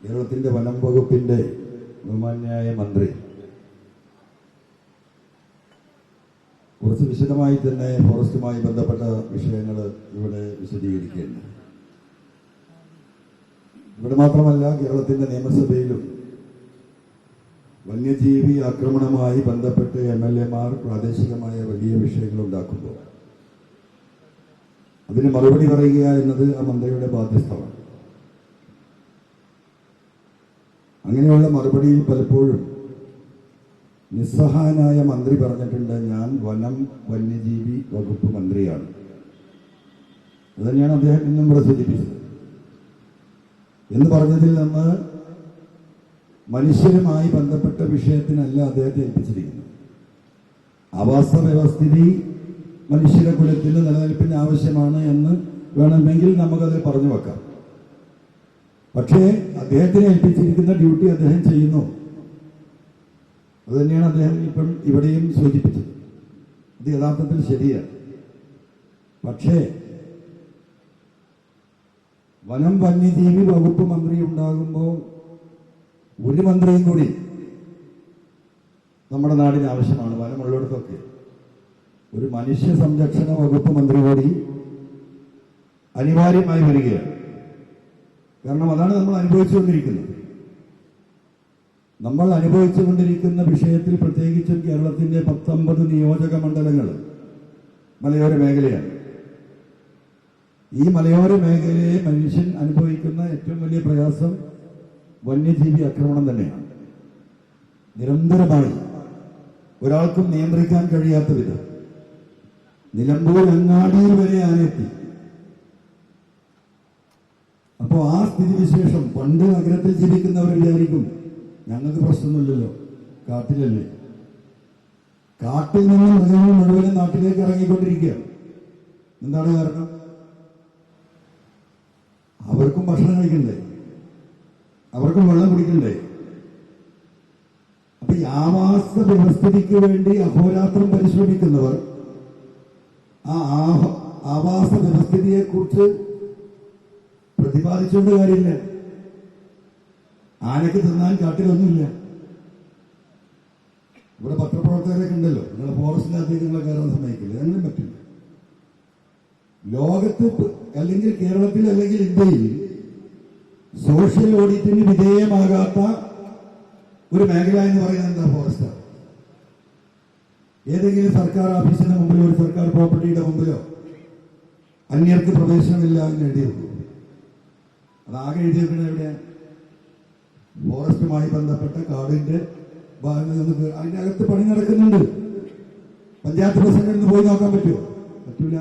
കേരളത്തിന്റെ വനം വകുപ്പിന്റെ ബഹുമാന്യായ മന്ത്രി കുറച്ച് വിശദമായി തന്നെ ഫോറസ്റ്റുമായി ബന്ധപ്പെട്ട വിഷയങ്ങൾ ഇവിടെ വിശദീകരിക്കുകയുണ്ട്. ഇവിടെ മാത്രമല്ല, കേരളത്തിന്റെ നിയമസഭയിലും വന്യജീവി ആക്രമണവുമായി ബന്ധപ്പെട്ട് MLA-മാർ പ്രാദേശികമായ വലിയ വിഷയങ്ങൾ ഉണ്ടാക്കുമ്പോൾ അതിന് മറുപടി പറയുക എന്നത് ആ മന്ത്രിയുടെ ബാധ്യസ്ഥമാണ്. അങ്ങനെയുള്ള മറുപടിയിൽ പലപ്പോഴും നിസ്സഹായനായ മന്ത്രി പറഞ്ഞിട്ടുണ്ട്, ഞാൻ വന്യജീവി വകുപ്പ് മന്ത്രിയാണ്. അതുതന്നെയാണ് അദ്ദേഹം ഇന്നും ഇവിടെ സൂചിപ്പിച്ചത്. എന്ന് പറഞ്ഞതിൽ നിന്ന് മനുഷ്യരുമായി ബന്ധപ്പെട്ട വിഷയത്തിനല്ല അദ്ദേഹത്തെ ഏൽപ്പിച്ചിരിക്കുന്നത്. ആവാസ വ്യവസ്ഥിതി മനുഷ്യരുടെ കുലത്തിന് നിലനിൽപ്പിന് ആവശ്യമാണ് എന്ന് വേണമെങ്കിൽ നമുക്കത് പറഞ്ഞു വെക്കാം. പക്ഷേ അദ്ദേഹത്തിനെ ഏൽപ്പിച്ചിരിക്കുന്ന ഡ്യൂട്ടി അദ്ദേഹം ചെയ്യുന്നു. അതുതന്നെയാണ് അദ്ദേഹം ഇപ്പം ഇവിടെയും സൂചിപ്പിച്ചത്. ഇത് യഥാർത്ഥത്തിൽ ശരിയാണ്. പക്ഷേ വന്യജീവി വകുപ്പ് മന്ത്രി ഉണ്ടാകുമ്പോൾ ഒരു മന്ത്രിയും കൂടി നമ്മുടെ നാടിന് ആവശ്യമാണ്. വനമുള്ളിടത്തൊക്കെ ഒരു മനുഷ്യ സംരക്ഷണ വകുപ്പ് മന്ത്രി കൂടി അനിവാര്യമായി വരികയാണ്. കാരണം അതാണ് നമ്മൾ അനുഭവിച്ചുകൊണ്ടിരിക്കുന്നത്. നമ്മൾ അനുഭവിച്ചുകൊണ്ടിരിക്കുന്ന വിഷയത്തിൽ പ്രത്യേകിച്ചും കേരളത്തിന്റെ 19 നിയോജക മണ്ഡലങ്ങൾ മലയോര മേഖലയാണ്. ഈ മലയോര മേഖലയെ മനുഷ്യൻ അനുഭവിക്കുന്ന ഏറ്റവും വലിയ പ്രയാസം വന്യജീവി ആക്രമണം തന്നെയാണ്. നിരന്തരമായി ഒരാൾക്കും നിയന്ത്രിക്കാൻ കഴിയാത്ത വിധം നിലമ്പൂർ അങ്ങാടിയിൽ വരെ ആനെത്തി. അപ്പോ ആ സ്ഥിതിവിശേഷം പണ്ട് നഗരത്തിൽ ജീവിക്കുന്നവർ വിചാരിക്കും, ഞങ്ങൾക്ക് പ്രശ്നമൊന്നുമില്ലല്ലോ, കാട്ടിലല്ലേ. കാട്ടിൽ നിന്നും മൃഗങ്ങൾ മുഴുവനും നാട്ടിലേക്ക് ഇറങ്ങിക്കൊണ്ടിരിക്കുക. എന്താണ് കാരണം? അവർക്കും ഭക്ഷണം കഴിക്കണ്ടേ, അവർക്കും വെള്ളം കുടിക്കണ്ടേ. അപ്പൊ ഈ ആവാസ വ്യവസ്ഥിതിക്ക് വേണ്ടി അഹോരാത്രം പരിശ്രമിക്കുന്നവർ ആ ആവാസ വ്യവസ്ഥിതിയെ കുറിച്ച് പ്രതിപാദിച്ചുകൊണ്ട് കാര്യമില്ല. ആനയ്ക്ക് തിന്നാൻ കാട്ടിലൊന്നുമില്ല. ഇവിടെ പത്രപ്രവർത്തകരൊക്കെ ഉണ്ടല്ലോ, നിങ്ങളെ ഫോറസ്റ്റിനകത്തേക്ക് നിങ്ങളെ കയറാൻ സമ്മതിക്കില്ല. അങ്ങനെ പറ്റില്ല. ലോകത്ത് അല്ലെങ്കിൽ കേരളത്തിൽ അല്ലെങ്കിൽ ഇന്ത്യയിൽ സോഷ്യൽ ഓഡിറ്റിന് വിധേയമാകാത്ത ഒരു മേഖല എന്ന് പറയുന്നത് എന്താ? ഫോറസ്റ്റാണ്. ഏതെങ്കിലും സർക്കാർ ഓഫീസിന് മുമ്പിലോ ഒരു സർക്കാർ പ്രോപ്പർട്ടിയുടെ മുമ്പിലോ അന്യർക്ക് പ്രവേശനമില്ല എന്ന് എഴുതി വെക്കും. അതാകെ എഴുതി വെക്കുന്നത് എവിടെയാണ്? ഫോറസ്റ്റുമായി ബന്ധപ്പെട്ട കാടിന്റെ ഭാഗങ്ങളിൽ നിന്ന് അതിന്റെ അകത്ത് പണി നടക്കുന്നുണ്ട്. പഞ്ചായത്ത് പ്രസിഡന്റിന് പോയി നോക്കാൻ പറ്റുമോ? പറ്റൂല.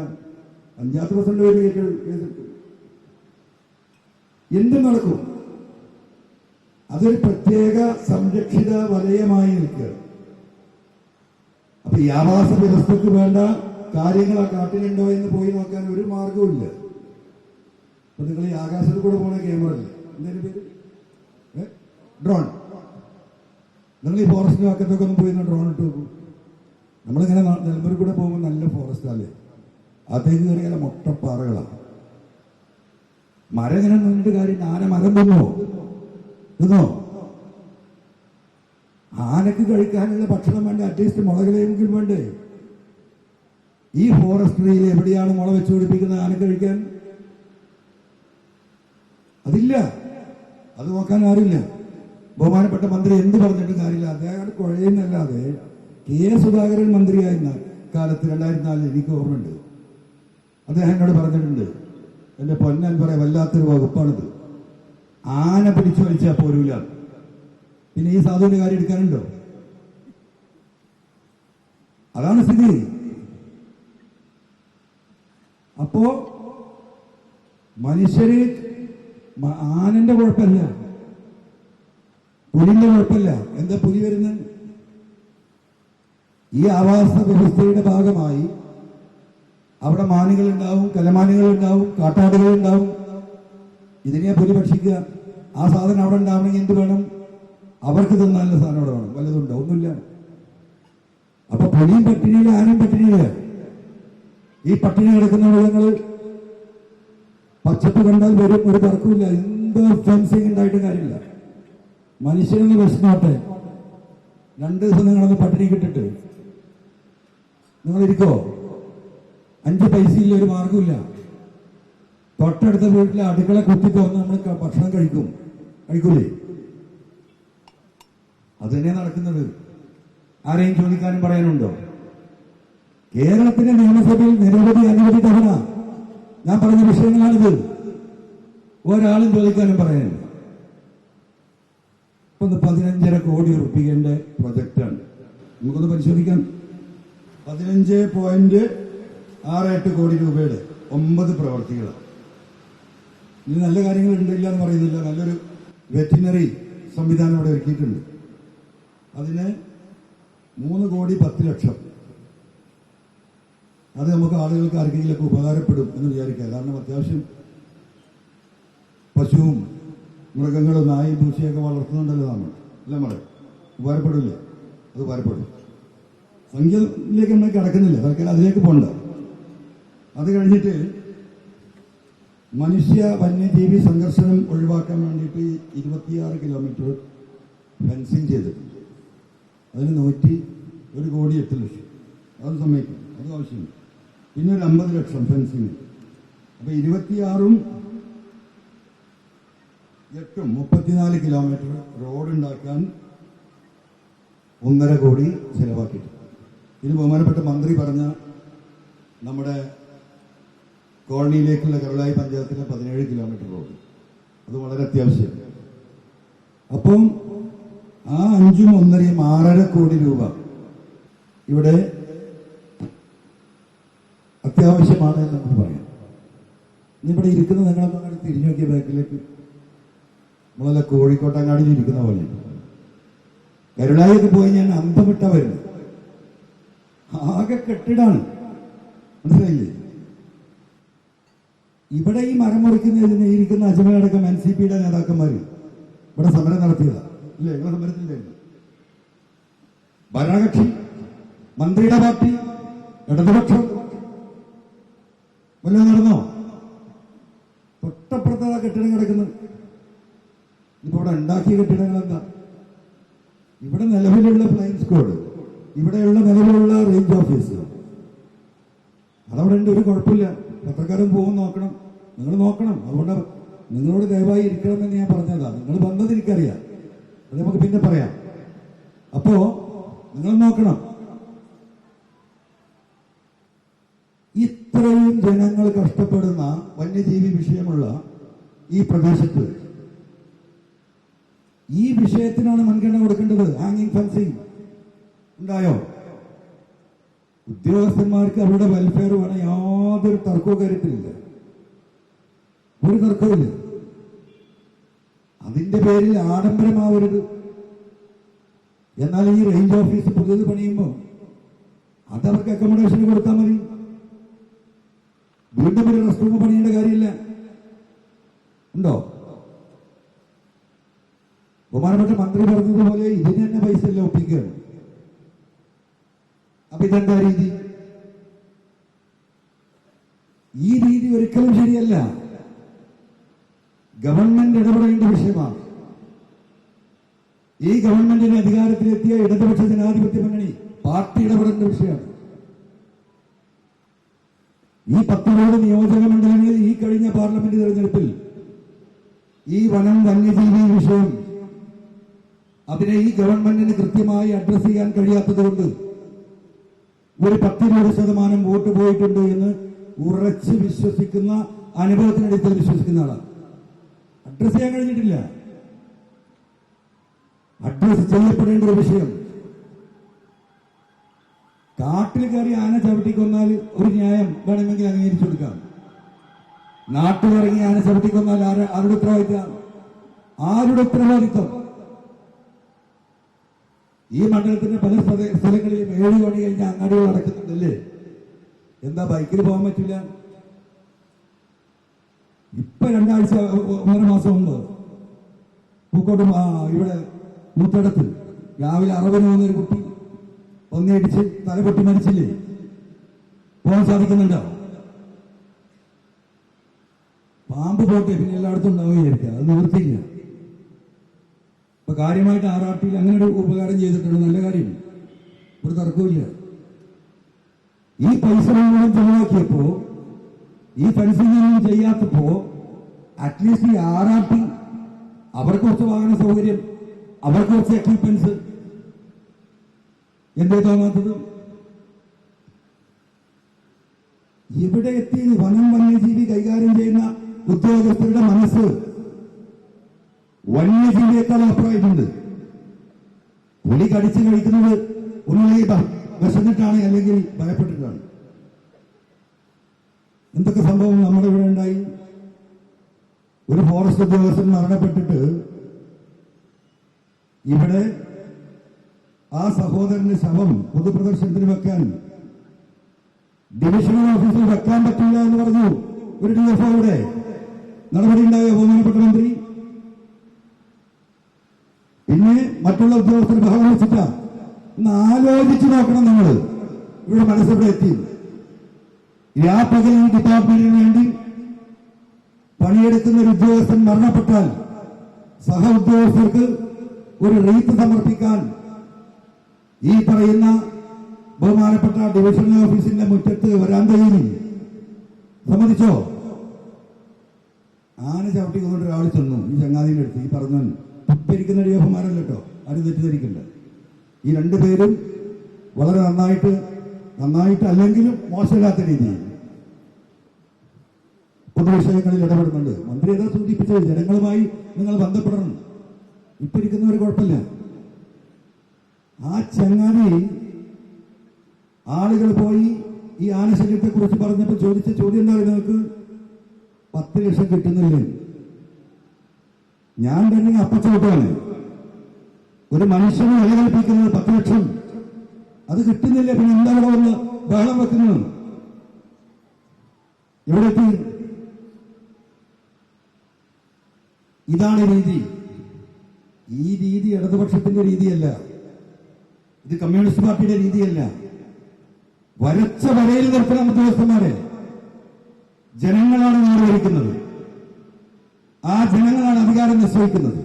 പഞ്ചായത്ത് പ്രസിഡന്റ് വഴി കേസെടുക്കും. എന്തും നടക്കും. അതൊരു പ്രത്യേക സംരക്ഷിത വലയമായി നിൽക്കുക. അപ്പൊ ഈ ആവാസ വ്യവസ്ഥക്ക് വേണ്ട കാര്യങ്ങൾ ആ കാട്ടിലുണ്ടോ എന്ന് പോയി നോക്കാൻ ഒരു മാർഗവും ഇല്ല. അപ്പൊ നിങ്ങൾ ഈ ആകാശത്ത് കൂടെ പോണ ക്യാമറ അല്ലേ, എന്തായാലും പേര് ഡ്രോൺ. നിങ്ങൾ ഈ ഫോറസ്റ്റിന്റെ ഭാഗത്തൊക്കെ ഒന്ന് പോയി ഡ്രോൺ ഇട്ട് നോക്കൂ. നമ്മളിങ്ങനെ നിലമ്പൂരിൽ കൂടെ പോകുമ്പോൾ നല്ല ഫോറസ്റ്റ് അല്ലേ, അതേക്ക് കയറിയാൽ മൊട്ടപ്പാറകളാണ്. മരം ഇങ്ങനെ നിന്നിട്ട് കാര്യം, ആന മരം തിന്നോ? ആനക്ക് കഴിക്കാനുള്ള ഭക്ഷണം വേണ്ട, അറ്റ്ലീസ്റ്റ് മുളകളെങ്കിലും വേണ്ടേ? ഈ ഫോറസ്ട്രിയിൽ എവിടെയാണ് മുള വെച്ച് പിടിപ്പിക്കുന്നത് ആനക്ക് കഴിക്കാൻ? അതില്ല. അത് നോക്കാൻ ആരില്ല. ബഹുമാനപ്പെട്ട മന്ത്രി എന്ത് പറഞ്ഞിട്ടും കാര്യമില്ല. അദ്ദേഹം കുഴയുന്നല്ലാതെ കെ സുധാകരൻ മന്ത്രിയായിരുന്ന കാലത്ത് 2004 എനിക്ക് ഓർമ്മയുണ്ട്, അദ്ദേഹം എന്നോട് പറഞ്ഞിട്ടുണ്ട്, എന്റെ പൊന്നൻ പറയാം, വല്ലാത്തൊരു വകുപ്പാണിത്, ആന പിടിച്ചു വലിച്ചാൽ പോരൂല. പിന്നെ ഈ സാധുവിന്റെ കാര്യം എടുക്കാനുണ്ടോ? അതാണ് സ്ഥിതി. അപ്പോ മനുഷ്യര് ആനന്റെ കുഴപ്പമില്ല, പുലിന്റെ കുഴപ്പമില്ല. എന്താ പുലി വരുന്നത്? ഈ ആവാസ വ്യവസ്ഥയുടെ ഭാഗമായി അവിടെ മാനുകളുണ്ടാവും, കലമാനുകളുണ്ടാവും, കാട്ടാടുകളുണ്ടാവും. ഇതിനെ പുലി ഭക്ഷിക്കുക. ആ സാധനം അവിടെ ഉണ്ടാവണമെങ്കിൽ എന്ത് വേണം? അവർക്ക് തിന്നാനുള്ള സാധനം അവിടെ വേണം. വല്ലതുണ്ടോ? ഒന്നുമില്ല. അപ്പൊ പുലിയും പട്ടിണിയില്ല, ആനയും പട്ടിണിയില്ല. ഈ പട്ടിണി കിടക്കുന്ന മൃഗങ്ങൾ പച്ചപ്പ് കണ്ടാൽ വരും, ഒരു തർക്കമില്ല. എന്ത് ഫെൻസിങ് ഉണ്ടായിട്ട് കാര്യമില്ല. മനുഷ്യനൊന്ന് വിശന്നോട്ടെ, 2 ദിവസം നിങ്ങളൊന്ന് പട്ടിണി കിട്ടിട്ട് നിങ്ങളിരിക്കോ? 5 പൈസയില്ല, ഒരു മാർഗമില്ല. തൊട്ടടുത്ത വീട്ടിലെ അടുക്കള കുത്തി തുറന്ന് നമ്മൾ ഭക്ഷണം കഴിക്കൂലേ? അത് തന്നെ നടക്കുന്നത്. ആരെയും ചോദിക്കാനും പറയാനുണ്ടോ? കേരളത്തിന്റെ നിയമസഭയിൽ നിരവധി തവണ ഞാൻ പറഞ്ഞ വിഷയങ്ങളാണിത്. ഒരാളും ചോദിക്കാനും പറയാനില്ല. ഇപ്പൊ 15.5 കോടി റുപ്യന്റെ പ്രൊജക്റ്റാണ്. നമുക്കൊന്ന് പരിശോധിക്കാം. 15.68 കോടി രൂപയുടെ 9 പ്രവർത്തികളാണ്. ഇനി നല്ല കാര്യങ്ങൾ ഉണ്ടില്ല എന്ന് പറയുന്നില്ല. നല്ലൊരു വെറ്റിനറി സംവിധാനം അവിടെ ഒരുക്കിയിട്ടുണ്ട്. അതിന് 3 കോടി 10 ലക്ഷം. അത് നമുക്ക് ആളുകൾക്ക് ആർക്കെങ്കിലൊക്കെ ഉപകാരപ്പെടും എന്ന് വിചാരിക്കുക. കാരണം അത്യാവശ്യം പശുവും മൃഗങ്ങളും നായും പൂച്ചയൊക്കെ വളർത്തുന്നുണ്ടല്ലോ നമ്മൾ. അല്ല നമ്മളെ ഉപകാരപ്പെടില്ലേ? അത് ഉപകാരപ്പെടും. സംഖ്യയിലേക്ക് നമ്മൾ കിടക്കുന്നില്ല, തൽക്കാലം അതിലേക്ക് പോകണ്ട. അത് കഴിഞ്ഞിട്ട് മനുഷ്യ വന്യജീവി സംഘർഷണം ഒഴിവാക്കാൻ വേണ്ടിയിട്ട് 26 കിലോമീറ്റർ ഫെൻസിങ് ചെയ്തിട്ടുണ്ട്. അതിന് 101 കോടി 8 ലക്ഷം. അത് സമ്മതിക്കും, അത് ആവശ്യമുണ്ട്. പിന്നെ ഒരു 50 ലക്ഷം ഫെൻസിങ്. അപ്പൊ 26ഉം 8ഉം 34 കിലോമീറ്റർ റോഡ് ഉണ്ടാക്കാൻ 1.5 കോടി ചെലവാക്കിയിട്ടുണ്ട്. ഇതിന് ബഹുമാനപ്പെട്ട മന്ത്രി പറഞ്ഞ നമ്മുടെ കോളനിയിലേക്കുള്ള കരുളായി പഞ്ചായത്തിലെ 17 കിലോമീറ്റർ റോഡ്, അത് വളരെ അത്യാവശ്യം. അപ്പം ആ 5ഉം 1.5യും 6.5 കോടി രൂപ ഇവിടെ അത്യാവശ്യമാണ് എന്ന് നമുക്ക് പറയാം. ഇവിടെ ഇരിക്കുന്ന നിങ്ങളൊക്കെ അങ്ങനെ തിരിഞ്ഞു നോക്കിയ ബാക്കിലേക്ക് നമ്മളല്ല കോഴിക്കോട്ടങ്ങാടിയിൽ ഇരിക്കുന്ന പോലെ. കരുളായിക്ക് പോയി ഞാൻ അന്തം വിട്ടാ വരുന്നത്. ആകെ കെട്ടിടാണ്, മനസ്സിലായില്ലേ? ഇവിടെ ഈ മരം മുറിക്കുന്നതിന് ഇരിക്കുന്ന അജ്മലടക്കം NCPയുടെ നേതാക്കന്മാർ ഇവിടെ സമരം നടത്തിയതാ. ഇല്ലേ? ഇവിടെ സമരത്തിലായിരുന്നു. ഭരണകക്ഷി, മന്ത്രിയുടെ പാർട്ടി, ഇടതുപക്ഷം വല്ലതും നടന്നോ? തൊട്ടപ്പുറത്ത് കെട്ടിടം കിടക്കുന്നത്. ഇപ്പൊ ഇവിടെ ഉണ്ടാക്കിയ കെട്ടിടങ്ങൾ എന്താ? ഇവിടെ നിലവിലുള്ള ഫ്ലൈയിങ് സ്ക്വാഡ്, ഇവിടെയുള്ള നിലവിലുള്ള റേഞ്ച് ഓഫീസ്, അതവിടെ ഉണ്ട്. ഒരു കുഴപ്പമില്ല. പത്രക്കാരൻ പോകും, നോക്കണം. നിങ്ങൾ നോക്കണം. അതുകൊണ്ട് നിങ്ങളോട് ദയവായി ഇരിക്കണമെന്ന് ഞാൻ പറഞ്ഞതാ. നിങ്ങൾ വന്നത് എനിക്കറിയാം, അത് നമുക്ക് പിന്നെ പറയാം. അപ്പോ നിങ്ങൾ നോക്കണം. ഇത്രയും ജനങ്ങൾ കഷ്ടപ്പെടുന്ന വന്യജീവി വിഷയമുള്ള ഈ പ്രദേശത്ത് ഈ വിഷയത്തിനാണ് മുൻഗണന കൊടുക്കേണ്ടത്. ഹാങ്ങിങ് ഫെൻസിങ് ഉണ്ടായോ? ഉദ്യോഗസ്ഥന്മാർക്ക് അവരുടെ വെൽഫെയർ വേണം, യാതൊരു തർക്കവും കാര്യത്തിലില്ല, ഒരു തർക്കവുമില്ല. അതിന്റെ പേരിൽ ആഡംബരമാവരുത്. എന്നാൽ ഈ റേഞ്ച് ഓഫീസ് പുതിയത് പണിയുമ്പോൾ അതവർക്ക് അക്കോമഡേഷൻ കൊടുത്താൽ മതി. വീണ്ടും ഒരു റെസ്റ്റ് റൂം പണിയേണ്ട കാര്യമില്ല. ഉണ്ടോ? ബഹുമാനപ്പെട്ട മന്ത്രി പറഞ്ഞതുപോലെ ഇതിന് തന്നെ പൈസ എല്ലാം ഒപ്പിക്കുകയാണ്. അപ്പൊ ഇതെന്താ രീതി? ഈ രീതി ഒരിക്കലും ശരിയല്ല. ഗവൺമെന്റ് ഇടപെടേണ്ട വിഷയമാണ്. ഈ ഗവൺമെന്റിന് അധികാരത്തിലെത്തിയ ഇടതുപക്ഷ ജനാധിപത്യ മുന്നണി പാർട്ടി ഇടപെടേണ്ട വിഷയമാണ്. ഈ 10 നിയോജക മണ്ഡലങ്ങളിൽ ഈ കഴിഞ്ഞ പാർലമെന്റ് തെരഞ്ഞെടുപ്പിൽ ഈ വനം വന്യജീവി വിഷയം അതിനെ ഈ ഗവൺമെന്റിന് കൃത്യമായി അഡ്രസ് ചെയ്യാൻ കഴിയാത്തതുകൊണ്ട് ഒരു 10-20% വോട്ട് പോയിട്ടുണ്ട് എന്ന് ഉറച്ച് വിശ്വസിക്കുന്ന, അനുഭവത്തിനടിത്തിൽ വിശ്വസിക്കുന്ന ആളാണ്. അഡ്രസ് ചെയ്യാൻ കഴിഞ്ഞിട്ടില്ല. അഡ്രസ് ചെയ്യപ്പെടേണ്ട ഒരു വിഷയം. കാട്ടിൽ കയറി ആന ചവിട്ടിക്കൊന്നാൽ ഒരു ന്യായം വേണമെങ്കിൽ അംഗീകരിച്ചു കൊടുക്കാം. നാട്ടിലിറങ്ങി ആന ചവിട്ടിക്കൊന്നാൽ ആരുടെ ഉത്തരവാദിത്തം? ആരുടെ ഉത്തരവാദിത്വം? ഈ മണ്ഡലത്തിന്റെ പല സ്ഥലങ്ങളിലും 7 മണി കഴിഞ്ഞ് അങ്ങാടികൾ അടക്കുന്നുണ്ടല്ലേ? എന്താ ബൈക്കിൽ പോകാൻ പറ്റില്ല? ഇപ്പൊ 2 ആഴ്ച 1.5 മാസം മുമ്പ് പൂക്കോട്ട് ഇവിടെ മൂത്തടത്ത് രാവിലെ 60 പോകുന്നൊരു കുട്ടി ഒന്നിടിച്ച് തലപൊട്ടി മരിച്ചില്ലേ? പോകാൻ സാധിക്കുന്നുണ്ടോ? പാമ്പ് പോട്ടെ, പിന്നെ എല്ലായിടത്തും ഉണ്ടാവുകയായിരിക്കാം. അത് നിവൃത്തിയില്ല. ഇപ്പൊ കാര്യമായിട്ട് ആറാട്ടിയിൽ അങ്ങനെ ഒരു ഉപകാരം ചെയ്തിട്ടുണ്ട്, നല്ല കാര്യം, ഒരു തർക്കമില്ല. ഈ പൈസ മുഴുവൻ ചെലവാക്കിയപ്പോ, ഈ ഫെൻസിംഗ് ഒന്നും ചെയ്യാത്തപ്പോ അറ്റ്ലീസ്റ്റ് ഈ ആറാട്ടി അവർക്ക് കുറച്ച് വാഹന സൗകര്യം, അവർക്ക് കുറച്ച് എക്യുപ്മെന്റ്സ് എന്തേ തോന്നാത്തത്? ഇവിടെ എത്തി വനം വന്യജീവി കൈകാര്യം ചെയ്യുന്ന ഉദ്യോഗസ്ഥരുടെ മനസ്സ് വന്യജീവിയേക്കാൾ അപ്പുറമായിട്ടുണ്ട്. പുലി കടിച്ചു കഴിക്കുന്നത് ഒന്നുമില്ല വിശന്നിട്ടാണ്, അല്ലെങ്കിൽ ഭയപ്പെട്ടിട്ടാണ്. എന്തൊക്കെ സംഭവം നമ്മുടെ ഇവിടെ ഉണ്ടായി. ഒരു ഫോറസ്റ്റ് ഉദ്യോഗസ്ഥൻ മരണപ്പെട്ടിട്ട് ഇവിടെ ആ സഹോദരന്റെ ശവം പൊതുപ്രദർശനത്തിന് വെക്കാൻ ഡിവിഷണൽ ഓഫീസിൽ വെക്കാൻ പറ്റില്ല എന്ന് പറഞ്ഞു ഒരു DFOയുടെ നടപടി ഉണ്ടായ ബഹുമാനപ്പെട്ട മന്ത്രി. പിന്നെ മറ്റുള്ള ഉദ്യോഗസ്ഥർ ബഹളം വെച്ചിട്ടാ. ഒന്ന് ആലോചിച്ച് നോക്കണം നിങ്ങൾ, ഇവിടെ മനസ്സിവിടെ എത്തി. രാപ്പകൽ ഈ ഡിപ്പാർട്ട്മെന്റിന് വേണ്ടി പണിയെടുക്കുന്ന ഒരു ഉദ്യോഗസ്ഥൻ മരണപ്പെട്ടാൽ സഹ ഉദ്യോഗസ്ഥർക്ക് ഒരു റീത്ത് സമർപ്പിക്കാൻ ഈ പറയുന്ന ബഹുമാനപ്പെട്ട ഡിവിഷണൽ ഓഫീസിന്റെ മുറ്റത്ത് വരാന്തയിൽ സമ്മതിച്ചോ? ആന ചവിട്ടിക്കൊണ്ട് ഒരാൾ ചെന്നു ഈ ചങ്ങാതിന്റെ അടുത്ത്. ഈ പറഞ്ഞവൻ ഇരിക്കുന്ന DFOമാരല്ല കേട്ടോ, ആരും തെറ്റിദ്ധരിക്കണ്ട. ഈ രണ്ടുപേരും വളരെ നന്നായിട്ട് അല്ലെങ്കിലും മോശമില്ലാത്ത രീതിയിൽ പൊതുവിഷയങ്ങളിൽ ഇടപെടുന്നുണ്ട്. മന്ത്രി ഏതാ സൂചിപ്പിച്ചത്, ജനങ്ങളുമായി നിങ്ങൾ ബന്ധപ്പെടണം. ഇപ്പൊ ഇരിക്കുന്നവർ കുഴപ്പമില്ല. ആ ചങ്ങാതി ആളുകൾ പോയി ഈ ആനശല്യത്തെ കുറിച്ച് പറഞ്ഞപ്പോൾ ചോദിച്ച ചോദ്യം എന്താ പറയുക, നിങ്ങൾക്ക് 10 ലക്ഷം കിട്ടുന്നില്ലേ? ഞാൻ തന്നെ അപ്പച്ചോട്ടാണ്. ഒരു മനുഷ്യനെ വിലകൽപ്പിക്കുന്നത് 10 ലക്ഷം, അത് കിട്ടുന്നില്ല. പിന്നെ എന്താ ഇവിടെ വന്ന് ബഹളം വെക്കുന്നത്? എവിടെ എത്തി? ഇതാണ് രീതി. ഈ രീതി ഇടതുപക്ഷത്തിന്റെ രീതിയല്ല, ഇത് കമ്മ്യൂണിസ്റ്റ് പാർട്ടിയുടെ രീതിയല്ല. വരച്ച വരയിൽ നിർത്തണം ഉദ്യോഗസ്ഥന്മാരെ. ജനങ്ങളാണ് നാട് ഭരിക്കുന്നത്, ആ ജനങ്ങളാണ് അധികാരം നിശ്ചയിക്കുന്നത്.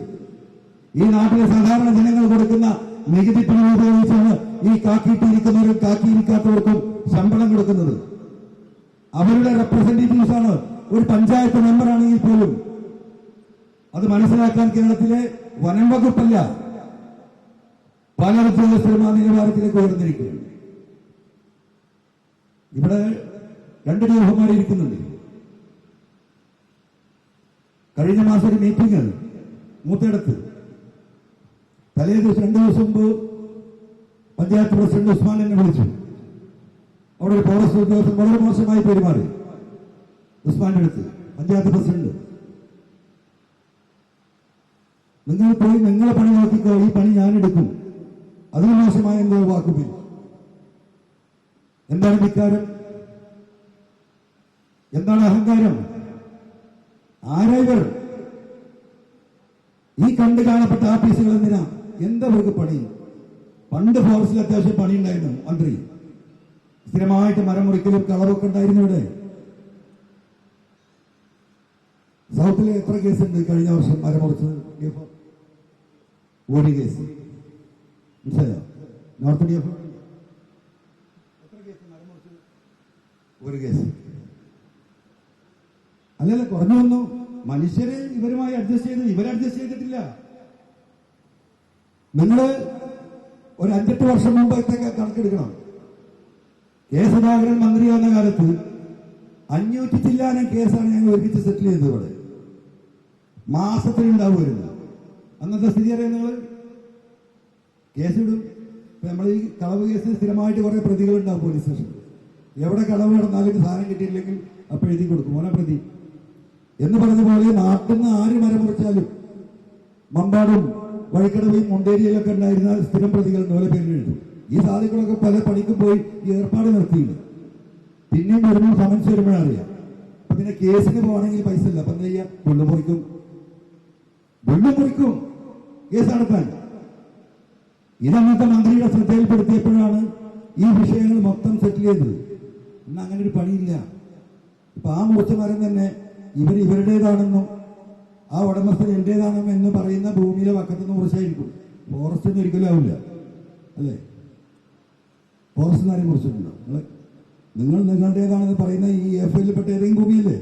ഈ നാട്ടിലെ സാധാരണ ജനങ്ങൾ കൊടുക്കുന്ന നികുതി പണം ഉപയോഗിച്ചാണ് ഈ കാക്കിയിട്ടിരിക്കുന്നവരും കാക്കിയിരിക്കാത്തവർക്കും ശമ്പളം കൊടുക്കുന്നത്. അവരുടെ റെപ്രസെന്റേറ്റീവ്സ് ആണ്. ഒരു പഞ്ചായത്ത് മെമ്പറാണെങ്കിൽ പോലും അത് മനസ്സിലാക്കാൻ കേരളത്തിലെ വനം വകുപ്പല്ല, പല ഉദ്യോഗസ്ഥരും ആ നിലവാരത്തിലേക്ക് ഉയർന്നിരിക്കുകയാണ്. ഇവിടെ 2 DFOമാർ ഇരിക്കുന്നുണ്ട്. കഴിഞ്ഞ മാസം ഒരു മീറ്റിംഗ് മൂത്തേടത്ത്, തലേ ദിവസം 2 ദിവസം മുമ്പ് പഞ്ചായത്ത് പ്രസിഡന്റ് ഉസ്മാൻ എന്നെ വിളിച്ചു. അവിടെ ഒരു ഫോറസ്റ്റ് ഉദ്യോഗസ്ഥൻ വളരെ മോശമായി പെരുമാറി ഉസ്മാന്റെ അടുത്ത്. പഞ്ചായത്ത് പ്രസിഡന്റ്, നിങ്ങൾ പോയി നിങ്ങളെ പണി നോക്കിക്കോ, ഈ പണി ഞാനെടുക്കും, അതിന് മോശമായ എന്തോ വാക്കുപിൽ. എന്താണ് ധിക്കാരം? എന്താണ് അഹങ്കാരം? ആരായിവർ? ഈ കണ്ടു കാണപ്പെട്ട ആഫീസുകൾ എന്തിനാ? എന്താ അവർക്ക് പണി? പണ്ട് ഫോറസ്റ്റിൽ അത്യാവശ്യം പണി ഉണ്ടായിരുന്നു. മന്ത്രി സ്ഥിരമായിട്ട് മരം മുറിക്കലും കളറൊക്കെ ഉണ്ടായിരുന്നു. ഇവിടെ സൗത്തിലെ എത്ര കേസുണ്ട് കഴിഞ്ഞ വർഷം മരം മുറിച്ചത്? ഒരു കേസ്. മനസ്സിലായോ? നോർത്ത് DFO എത്ര കേസ് മരം മുറിച്ചത്? ഒരു കേസ്. അല്ലല്ല, കുറഞ്ഞു വന്നു. മനുഷ്യര് ഇവരുമായി അഡ്ജസ്റ്റ് ചെയ്ത്, ഇവരെ അഡ്ജസ്റ്റ് ചെയ്തിട്ടില്ല. നിങ്ങള് ഒരു 5-8 വർഷം മുമ്പത്തേക്ക് കണക്കെടുക്കണം. കെ സുധാകരൻ മന്ത്രിയാകുന്ന കാലത്ത് 500 ചില്ലാനം കേസാണ് ഞങ്ങൾ ഒരുമിച്ച് സെറ്റിൽ ചെയ്തത്. ഇവിടെ മാസത്തിലുണ്ടാവുമായിരുന്നു. അന്നത്തെ സ്ഥിതി അറിയാം നിങ്ങൾ. കേസിടും. നമ്മൾ ഈ കളവ് കേസിൽ സ്ഥിരമായിട്ട് കുറെ പ്രതികളുണ്ടാവും പോലീസ് സ്റ്റേഷനിൽ. എവിടെ കളവ് നടന്നാലും സാധനം കിട്ടിയില്ലെങ്കിൽ അപ്പോൾ എഴുതി കൊടുക്കും, മോനെ പ്രതി എന്ന് പറഞ്ഞ പോലെ. നാട്ടിൽ നിന്ന് ആര് മരം മുറിച്ചാലും മമ്പാടും വഴിക്കടവയും മുണ്ടേരിയിലൊക്കെ ഉണ്ടായിരുന്നാൽ സ്ഥിരം പ്രതികൾ ഓരോ പേരിൽ എഴുതും. ഈ സാധുക്കളൊക്കെ പല പണിക്കും പോയി ഈ ഏർപ്പാട് നടത്തിയില്ല. പിന്നെയും വരുമ്പോൾ സമൻസ് വരുമ്പോഴറിയാം. അപ്പൊ പിന്നെ കേസിന് പോകണമെങ്കിൽ പൈസ ഇല്ല. അപ്പൊ എന്താ ചെയ്യാം? വീണ്ടും മുറിക്കും കേസ് നടത്താൻ. ഇതന്നത്തെ മന്ത്രിയുടെ ശ്രദ്ധയിൽപ്പെടുത്തിയപ്പോഴാണ് ഈ വിഷയങ്ങൾ മൊത്തം സെറ്റിൽ ചെയ്തത്. ഇന്ന് അങ്ങനെ ഒരു പണിയില്ല. ഇപ്പൊ ആ മുറിച്ച മരം തന്നെ ഇവരുടേതാണെന്നും ആ ഉടമസ്ഥൻ എന്റേതാണ് എന്ന് പറയുന്ന ഭൂമിയിലെ വക്കത്തുനിന്ന് കുറിച്ചായിരിക്കും. ഫോറസ്റ്റ് ഒന്നും ഒരിക്കലും ആവില്ല, അല്ലേ? ഫോറസ്റ്റ് ആരെയും കുറിച്ചിട്ടുണ്ടോ? നിങ്ങൾ നിങ്ങളുടേതാണെന്ന് പറയുന്ന ഈ എഫ് പെട്ട ഏതെങ്കിലും ഭൂമിയല്ലേ?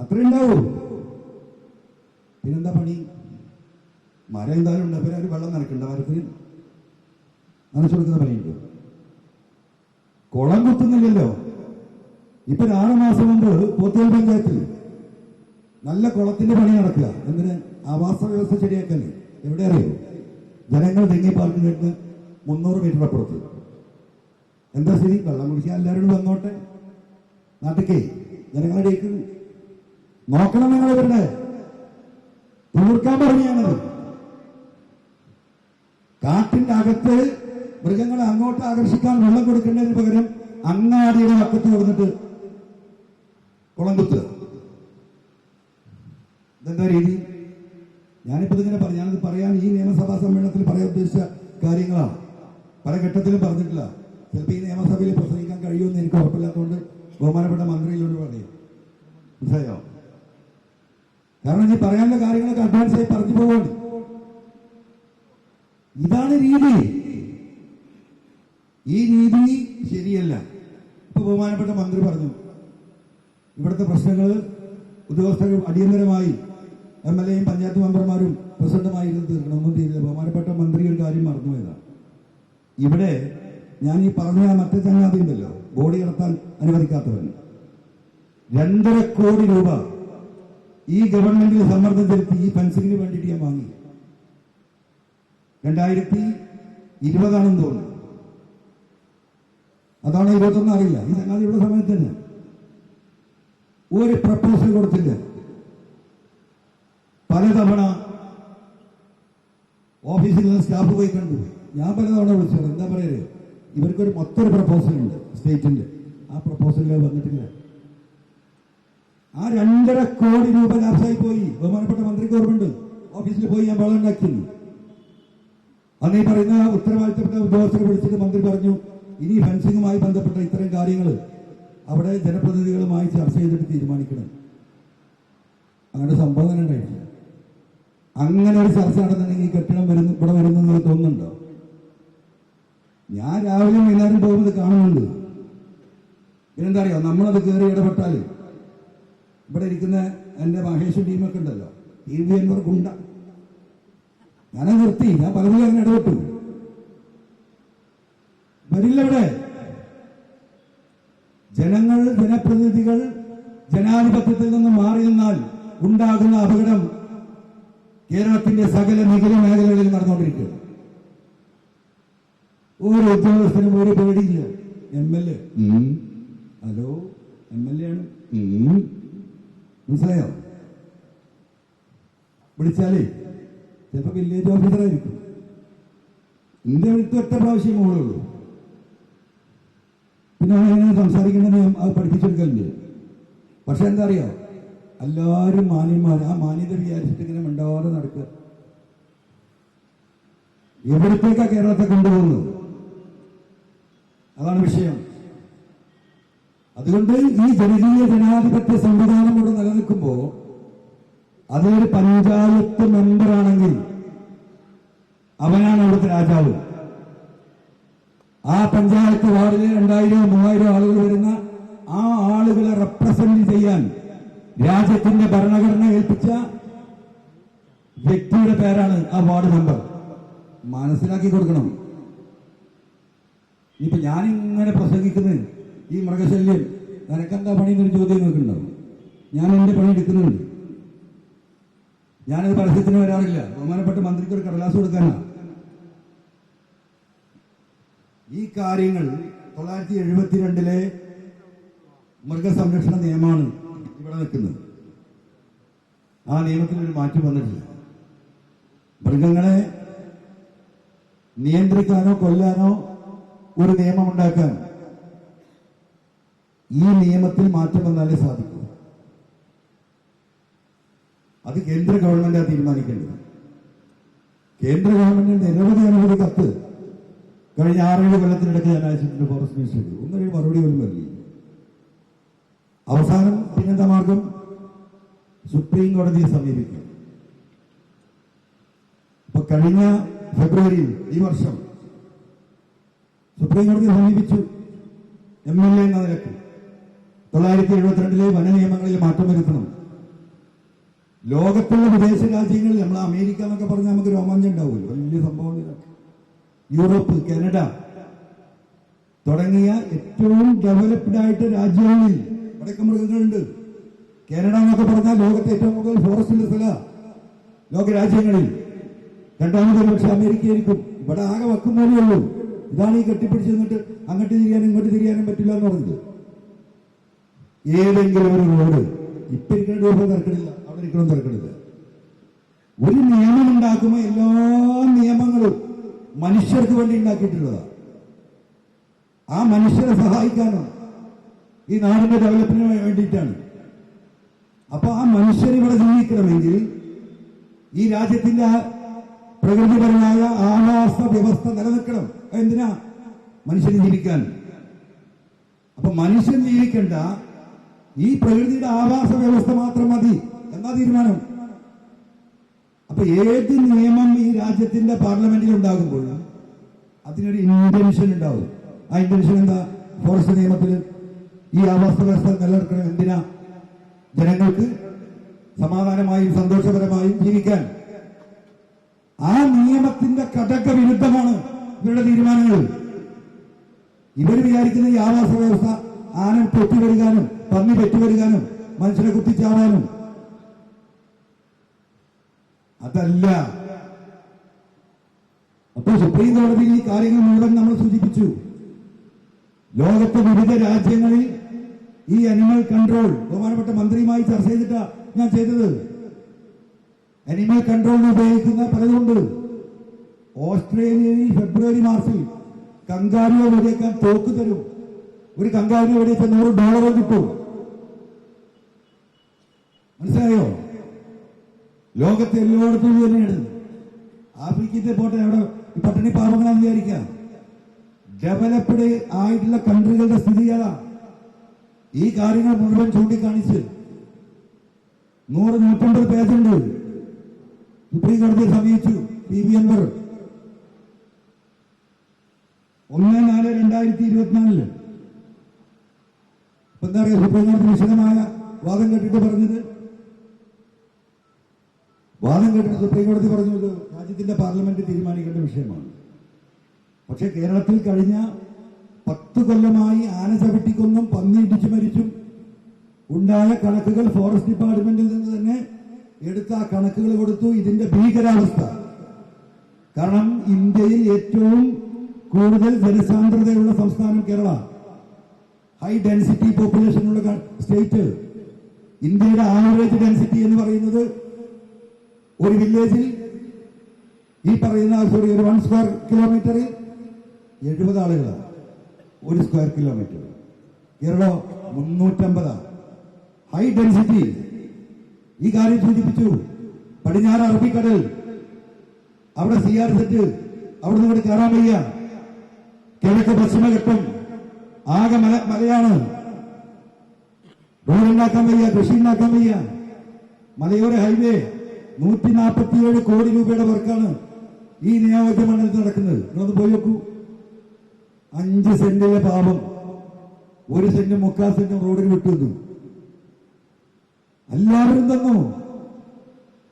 അത്ര ഉണ്ടാവൂ. പിന്നെന്താ പണി? മരം എന്തായാലും ഉണ്ട്. പിന്നെ ഒരു വെള്ളം നനക്കണ്ട, മരത്തിന് നനച്ചു കൊടുക്കുന്ന പണിയുണ്ട്. കുളം കുത്തുന്നില്ലല്ലോ. ഇപ്പൊ 6 മാസം മുമ്പ് പോത്തുകൽ പഞ്ചായത്തിൽ നല്ല കുളത്തിന്റെ പണി നടക്കുക. എന്തിന്? ആവാസ വ്യവസ്ഥ ശരിയാക്കല്ലേ. എവിടെ അറിയോ? ജനങ്ങൾ തെങ്ങി പാർക്കിന് 300 മീറ്റർ അപ്പുറത്ത്. എന്താ ശരി? വെള്ളം കുടിക്കാൻ എല്ലാവരും വന്നോട്ടെ. നാട്ടിക്കേ ജനങ്ങളുടേക്ക് നോക്കണം. നിങ്ങൾ ഇവരുടെ തീർക്കാൻ പറഞ്ഞാണത്. കാട്ടിന്റെ അകത്ത് മൃഗങ്ങളെ അങ്ങോട്ട് ആകർഷിക്കാൻ വെള്ളം കൊടുക്കേണ്ടതിന് പകരം അങ്ങാടിയുടെ വക്കത്ത് കൊടുത്തിട്ട് കുളം കുത്തുക. ഇതെന്താ രീതി? ഞാനിപ്പോ ഇതിങ്ങനെ പറഞ്ഞു. ഞാനത് പറയാൻ ഈ നിയമസഭാ സമ്മേളനത്തിൽ പറയാൻ ഉദ്ദേശിച്ച കാര്യങ്ങളാണ്. പല ഘട്ടത്തിലും പറഞ്ഞിട്ടില്ല. ചിലപ്പോൾ ഈ നിയമസഭയിൽ പ്രസംഗിക്കാൻ കഴിയുമെന്ന് എനിക്ക് ഉറപ്പില്ലാത്തതുകൊണ്ട് ബഹുമാനപ്പെട്ട മന്ത്രിയിലോട് പറയും. മനസ്സിലായോ? കാരണം ഈ പറയാനുള്ള കാര്യങ്ങളൊക്കെ അഡ്വാൻസ് ആയി പറഞ്ഞു പോവാണ്. ഇതാണ് രീതി. ഈ രീതി ശരിയല്ല. ഇപ്പൊ ബഹുമാനപ്പെട്ട മന്ത്രി പറഞ്ഞു, ഇവിടുത്തെ പ്രശ്നങ്ങൾ ഉദ്യോഗസ്ഥർ അടിയന്തരമായി MLA യും പഞ്ചായത്ത് മെമ്പർമാരും പ്രസിഡന്റുമായി ഇരുന്ന് തീർക്കണം. ഒന്നും തീരില്ല. ബഹുമാനപ്പെട്ട മന്ത്രി ഒരു കാര്യം മറന്നുപോയതാണ്. ഇവിടെ ഞാൻ ഈ പറഞ്ഞ മറ്റേ ചങ്ങാതി ഉണ്ടല്ലോ, ബോഡി നടത്താൻ അനുവദിക്കാത്തവൻ, 2.5 കോടി രൂപ ഈ ഗവൺമെന്റിൽ സമ്മർദ്ദം ചെലുത്തി ഈ ഫെൻസിങ്ങിന് വേണ്ടിയിട്ട് ഞാൻ വാങ്ങി. 2020 തോന്നുന്നു. അതാണ് 21 അറിയില്ല. ഈ ചങ്ങാതി ഇവിടെ സമയത്ത് തന്നെ ഒരു പ്രപ്പോസൽ കൊടുത്തില്ല. പലതവണ ഓഫീസിൽ നിന്ന് സ്റ്റാഫ് പോയി കണ്ടു. ഞാൻ പലതവണ വിളിച്ചത്. എന്താ പറയുക, ഇവർക്കൊരു മൊത്തം പ്രപ്പോസൽ ഉണ്ട് സ്റ്റേറ്റിന്റെ. ആ പ്രപ്പോസലിൽ വന്നിട്ടില്ല. ആ 2.5 കോടി രൂപ ലാപ്സായി പോയി. ബഹുമാനപ്പെട്ട മന്ത്രിക്ക് ഓർമ്മയുണ്ട്. ഓഫീസിൽ പോയി ഞാൻ വെള്ളം ഉണ്ടാക്കിയിരുന്നു. അന്ന് ഈ പറയുന്ന ഉത്തരവാദിത്തപ്പെട്ട ഉദ്യോഗസ്ഥരെ വിളിച്ചിട്ട് മന്ത്രി പറഞ്ഞു, ഇനി ഫെൻസിങ്ങുമായി ബന്ധപ്പെട്ട ഇത്തരം കാര്യങ്ങൾ അവിടെ ജനപ്രതിനിധികളുമായി ചർച്ച ചെയ്തിട്ട് തീരുമാനിക്കണം. അങ്ങനെ സംഭവം തന്നെ ഉണ്ടായിട്ടില്ല. അങ്ങനെ ഒരു ചർച്ച നടന്നിട്ടുണ്ടെങ്കിൽ കെട്ടിടം ഇവിടെ വരുന്നത് തോന്നുന്നുണ്ടോ? ഞാൻ രാവിലെ വൈകുന്നേരം പോകുന്നത് കാണുന്നുണ്ട്. പിന്നെന്താ അറിയോ, നമ്മളത് കയറി ഇടപെട്ടാൽ ഇവിടെ ഇരിക്കുന്ന എന്റെ മഹേഷ് ടീമൊക്കെ ഉണ്ടല്ലോ, TV അൻവർ ഗുണ്ട, ഞാനത് നിർത്തി. ഞാൻ പലപ്പോഴും അങ്ങനെ ഇടപെട്ടു. വരില്ല. ഇവിടെ ജനങ്ങൾ, ജനപ്രതിനിധികൾ ജനാധിപത്യത്തിൽ നിന്ന് മാറി നിന്നാൽ ഉണ്ടാകുന്ന അപകടം കേരളത്തിന്റെ സകല നികുതി മേഖലകളിൽ നടന്നുകൊണ്ടിരിക്കുക. ഒരു ഉദ്യോഗസ്ഥനും ഒരു പേടിയില്ല. MLA ഹലോ, MLA ആണ്, മനസ്സിലായോ? വിളിച്ചാലേ ചിലപ്പോ വില്ലേജ് ഓഫീസറായിരിക്കും. എന്റെ അടുത്ത് ഒറ്റ പ്രാവശ്യം മോളുള്ളൂ. പിന്നെ അങ്ങനെ സംസാരിക്കേണ്ടത് അത് പഠിപ്പിച്ചെടുക്കലുണ്ട്. പക്ഷെ എന്താ അറിയോ, എല്ലാവരും മാന്യന്മാർ. ആ മാന്യത വിചാരിച്ചിട്ട് ഇങ്ങനെ മിണ്ടാതെ നടക്കുക. എവിടത്തേക്കാ കേരളത്തെ കൊണ്ടുപോകുന്നത്? അതാണ് വിഷയം. അതുകൊണ്ട് ഈ ജനകീയ ജനാധിപത്യ സംവിധാനം ഇവിടെ നിലനിൽക്കുമ്പോ അതൊരു പഞ്ചായത്ത് മെമ്പറാണെങ്കിൽ അവനാണ് അവിടുത്തെ രാജാവ്. ആ പഞ്ചായത്ത് വാർഡിൽ 2000-3000 ആളുകൾ വരുന്ന ആ ആളുകളെ റെപ്രസെന്റ് ചെയ്യാൻ രാജ്യത്തിന്റെ ഭരണഘടന ഏൽപ്പിച്ച വ്യക്തിയുടെ പേരാണ് ആ വാർഡ് മെമ്പർ. മനസ്സിലാക്കി കൊടുക്കണം. ഇപ്പൊ ഞാനിങ്ങനെ പ്രസംഗിക്കുന്നത് ഈ മൃഗശല്യം നിനക്കെന്താ പണി എന്നൊരു ചോദ്യം നോക്കുന്നുണ്ടാവും. ഞാൻ എന്റെ പണി എടുക്കുന്നുണ്ട്. ഞാനത് പരസ്യത്തിന് വരാറില്ല. ബഹുമാനപ്പെട്ട മന്ത്രിക്ക് ഒരു കടലാസ് കൊടുക്കാനാണ്. ഈ കാര്യങ്ങൾ 1972 മൃഗസംരക്ഷണ നിയമമാണ് ഇവിടെ നിൽക്കുന്നത്. ആ നിയമത്തിനൊരു മാറ്റം വന്നിട്ടില്ല. മൃഗങ്ങളെ നിയന്ത്രിക്കാനോ കൊല്ലാനോ ഒരു നിയമമുണ്ടാക്കാൻ ഈ നിയമത്തിൽ മാറ്റം വന്നാലേ സാധിക്കൂ. അത് കേന്ദ്ര ഗവൺമെന്റാണ് തീരുമാനിക്കേണ്ടത്. കേന്ദ്ര ഗവൺമെന്റിന്റെ നിരവധി അനുമതി കത്ത് കഴിഞ്ഞ 6-7 കൊല്ലത്തിനിടയ്ക്ക് ഞാൻ അയച്ചിട്ടുണ്ട് ഫോറസ്റ്റ് മിനിസ്റ്റർക്ക്. ഒന്നൊരു മറുപടി പോലും വരില്ല. അവസാനം പിന്നെന്താ മാർഗം? സുപ്രീം കോടതിയെ സമീപിക്കും. ഇപ്പൊ കഴിഞ്ഞ ഫെബ്രുവരിയിൽ ഈ വർഷം സുപ്രീം കോടതിയെ സമീപിച്ചു. MLA എന്ന നിലക്ക് 972 വന നിയമങ്ങളിൽ മാറ്റം വരുത്തണം. ലോകത്തുള്ള വിദേശ രാജ്യങ്ങളിൽ, നമ്മൾ അമേരിക്ക എന്നൊക്കെ പറഞ്ഞാൽ നമുക്ക് രോമാഞ്ചം ഉണ്ടാവുമല്ലോ, വലിയ സംഭവം. യൂറോപ്പ്, കാനഡ തുടങ്ങിയ ഏറ്റവും ഡെവലപ്ഡ് ആയിട്ട് രാജ്യങ്ങളിൽ ഇവിടെയൊക്കെ മൃഗങ്ങളുണ്ട്. കാനഡ എന്നൊക്കെ പറഞ്ഞാൽ ലോകത്തെ ഏറ്റവും കൂടുതൽ ഫോറസ്റ്റുള്ള സ്ഥലമാണ് ലോക രാജ്യങ്ങളിൽ. രണ്ടാമത് പക്ഷെ അമേരിക്കയായിരിക്കും. ഇവിടെ ആകെ വക്കും പോലെയുള്ളൂ. ഇതാണ് ഈ കെട്ടിപ്പിടിച്ച് നിന്നിട്ട് അങ്ങോട്ട് തിരിയാനും ഇങ്ങോട്ട് തിരിയാനും പറ്റില്ല എന്ന് പറഞ്ഞത്. ഏതെങ്കിലും ഒരു റോഡ് ഇപ്പൊ ഇരിക്കേണ്ട രൂപ തിരക്കണില്ല, അവിടെ ഇരിക്കണം തിരക്കണില്ല. ഒരു നിയമം ഉണ്ടാക്കുമ്പോൾ എല്ലാ നിയമങ്ങളും മനുഷ്യർക്ക് വേണ്ടി ഉണ്ടാക്കിയിട്ടുള്ളതാണ്. ആ മനുഷ്യരെ സഹായിക്കാനും ഈ നാടിന്റെ ഡെവലപ്പിന് വേണ്ടിയിട്ടാണ്. അപ്പൊ ആ മനുഷ്യർ ഇവിടെ ജീവിക്കണമെങ്കിൽ ഈ രാജ്യത്തിന്റെ പ്രകൃതിപരമായ ആവാസ വ്യവസ്ഥ നിലനിൽക്കണം. എന്തിനാ? മനുഷ്യന് ജീവിക്കാൻ. അപ്പൊ മനുഷ്യൻ ജീവിക്കേണ്ട ഈ പ്രകൃതിയുടെ ആവാസ വ്യവസ്ഥ മാത്രം മതി എന്നാ തീരുമാനം. അപ്പൊ ഏത് നിയമം ഈ രാജ്യത്തിന്റെ പാർലമെന്റിൽ ഉണ്ടാകുമ്പോഴും അതിനൊരു ഇന്റൻഷൻ ഉണ്ടാവും. ആ ഇന്റൻഷൻ എന്താ? ഫോറസ്റ്റ് നിയമത്തിൽ ഈ ആവാസ വ്യവസ്ഥ നിലനിർത്തണം. എന്തിനാ? ജനങ്ങൾക്ക് സമാധാനമായും സന്തോഷപരമായും ജീവിക്കാൻ. ആ നിയമത്തിന്റെ ഘടക വിരുദ്ധമാണ് ഇവരുടെ തീരുമാനങ്ങൾ. ഇവർ വിചാരിക്കുന്ന ഈ ആവാസ വ്യവസ്ഥ ആന പെറ്റുവരുകാനും പന്നി പെറ്റുവരുകാനും മനുഷ്യനെ കുത്തിച്ചാവാനും അതല്ല. അപ്പോൾ സുപ്രീം കോടതിയിൽ ഈ കാര്യങ്ങൾ മുഴുവൻ നമ്മൾ സൂചിപ്പിച്ചു. ലോകത്തെ വിവിധ രാജ്യങ്ങളിൽ ഈ അനിമൽ കൺട്രോൾ ബഹുമാനപ്പെട്ട മന്ത്രിയുമായി ചർച്ച ചെയ്തിട്ടാണ് ഞാൻ ചെയ്തത്. അനിമൽ കൺട്രോളിന് ഉപയോഗിക്കുന്ന പലതുണ്ട്. ഓസ്ട്രേലിയയിൽ ഫെബ്രുവരി മാസത്തിൽ കങ്കാരുവെ വെടിയേക്കാൻ തോക്ക് തരും. ഒരു കങ്കാരുവെ വെടിയേക്കാൻ $100 കിട്ടും. മനസ്സിലായോ? ലോകത്തെ എല്ലായിടത്തും തന്നെയാണ്. ആഫ്രിക്കത്തെ പോട്ടെ, അവിടെ പട്ടിണി പാവങ്ങളാന്ന് വിചാരിക്കാം. ഡെവലപ്ഡ് ആയിട്ടുള്ള കൺട്രികളുടെ സ്ഥിതി ഏതാ? ഈ കാര്യങ്ങൾ മുഴുവൻ ചൂണ്ടിക്കാണിച്ച് 100-150 പേജുണ്ട്. സുപ്രീം കോടതിയെ സമീപിച്ചു. PB അൻവർ 1/4/2024 എന്താ പറയുക, സുപ്രീം കോടതി വിശദമായ വാദം കേട്ടിട്ട് പറഞ്ഞത്, സുപ്രീം കോടതി പറഞ്ഞത് രാജ്യത്തിന്റെ പാർലമെന്റ് തീരുമാനിക്കേണ്ട വിഷയമാണ്. പക്ഷെ കേരളത്തിൽ കഴിഞ്ഞ 10 കൊല്ലമായി ആന ചവിട്ടിക്കൊന്നും പന്നി ഇടിച്ചു മരിച്ചും ഉണ്ടായ കണക്കുകൾ ഫോറസ്റ്റ് ഡിപ്പാർട്ട്മെന്റിൽ നിന്ന് തന്നെ എടുത്ത ആ കണക്കുകൾ കൊടുത്തു. ഇതിന്റെ ഭീകരാവസ്ഥ. കാരണം ഇന്ത്യയിൽ ഏറ്റവും കൂടുതൽ ജനസാന്ദ്രതയുള്ള സംസ്ഥാനം കേരള, ഹൈ ഡെൻസിറ്റി പോപ്പുലേഷനുള്ള സ്റ്റേറ്റ്. ഇന്ത്യയുടെ ആവറേജ് ഡെൻസിറ്റി എന്ന് പറയുന്നത് ഒരു വില്ലേജിൽ ഈ പറയുന്ന ഒരു 1 സ്ക്വയർ കിലോമീറ്ററിൽ 70 ആളുകളാണ് 1 square kilometre. Keralam 350. High density. ഈ കാര്യം സൂചിപ്പിച്ചു. പടിഞ്ഞാറ് അറബിക്കടൽ, അവിടെ CR സെറ്റ്, അവിടെ നിന്ന് കയറാൻ വയ്യ. കിഴക്ക് പശ്ചിമഘട്ടം ആകെ മലയാണ്. റോഡുണ്ടാക്കാൻ വയ്യ, കൃഷി ഉണ്ടാക്കാൻ വയ്യ. മലയോര ഹൈവേ 147 കോടി രൂപയുടെ വർക്കാണ് ഈ നിയോജക മണ്ഡലത്തിൽ നടക്കുന്നത്. നിങ്ങളൊന്ന് പോയി നോക്കൂ. 5 സെന്റിലെ പാപം 1 സെന്റും 3/4 സെന്റും റോഡിന് വിട്ടുവന്നു. എല്ലാവരും തന്നു.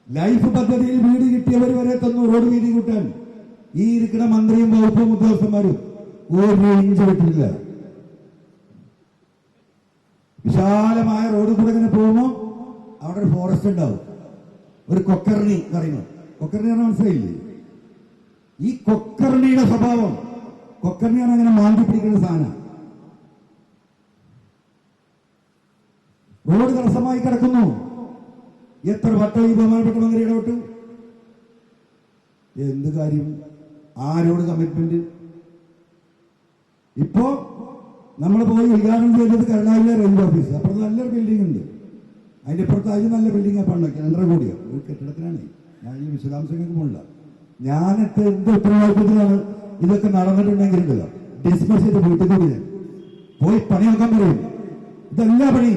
ലൈഫ് പദ്ധതിയിൽ വീട് കിട്ടിയവർ വരെ തന്നു റോഡ് വീതി കൂട്ടാൻ. ഈ ഇരിക്കുന്ന മന്ത്രിയും വകുപ്പും ഉദ്യോഗസ്ഥന്മാരും 1 ഇഞ്ച് വിട്ടില്ല. വിശാലമായ റോഡ് കൂടെ ഇങ്ങനെ പോകുമ്പോൾ അവിടെ ഒരു ഫോറസ്റ്റ് ഉണ്ടാവും. ഒരു കൊക്കർണി പറയുന്നു. കൊക്കർണി പറഞ്ഞാൽ മനസ്സിലായില്ലേ? ഈ കൊക്കർണിയുടെ സ്വഭാവം, കൊക്കർണിയാണ് അങ്ങനെ മാന്തി പിടിക്കുന്ന സാധനം. റോഡ് തടസ്സമായി കിടക്കുന്നു. എത്ര വട്ടം ഈ ബഹുമാനപ്പെട്ട മന്ത്രി ഇടപെട്ടു? എന്ത് കാര്യം? ആരോട് കമ്മിറ്റ്മെന്റ്? ഇപ്പോ നമ്മൾ പോയി ഉദ്ഘാടനം ചെയ്തത് കരുണാകരനിലെ റേഞ്ച് ഓഫീസ്. അപ്പുറത്ത് നല്ലൊരു ബിൽഡിംഗ് ഉണ്ട്. അതിന്റെ അപ്പുറത്ത് അതിന് നല്ല ബിൽഡിംഗ് പണ്ടാക്കി 2.5 കോടിയോ ഒരു കെട്ടിടത്തിനാണ്. ഞാൻ ഈ വിശദാംശങ്ങൾക്ക് പോകില്ല. ഞാനൊക്കെ എന്ത് ഉത്തരവാദിത്വത്തിലാണ് ഇതൊക്കെ നടന്നിട്ടുണ്ടെങ്കിലുണ്ടല്ലോ ഡിസ്മിസ് ചെയ്ത് വീട്ടിൽ കൂടി പോയി പണി നോക്കാൻ പറയും. ഇതെല്ലാ പണി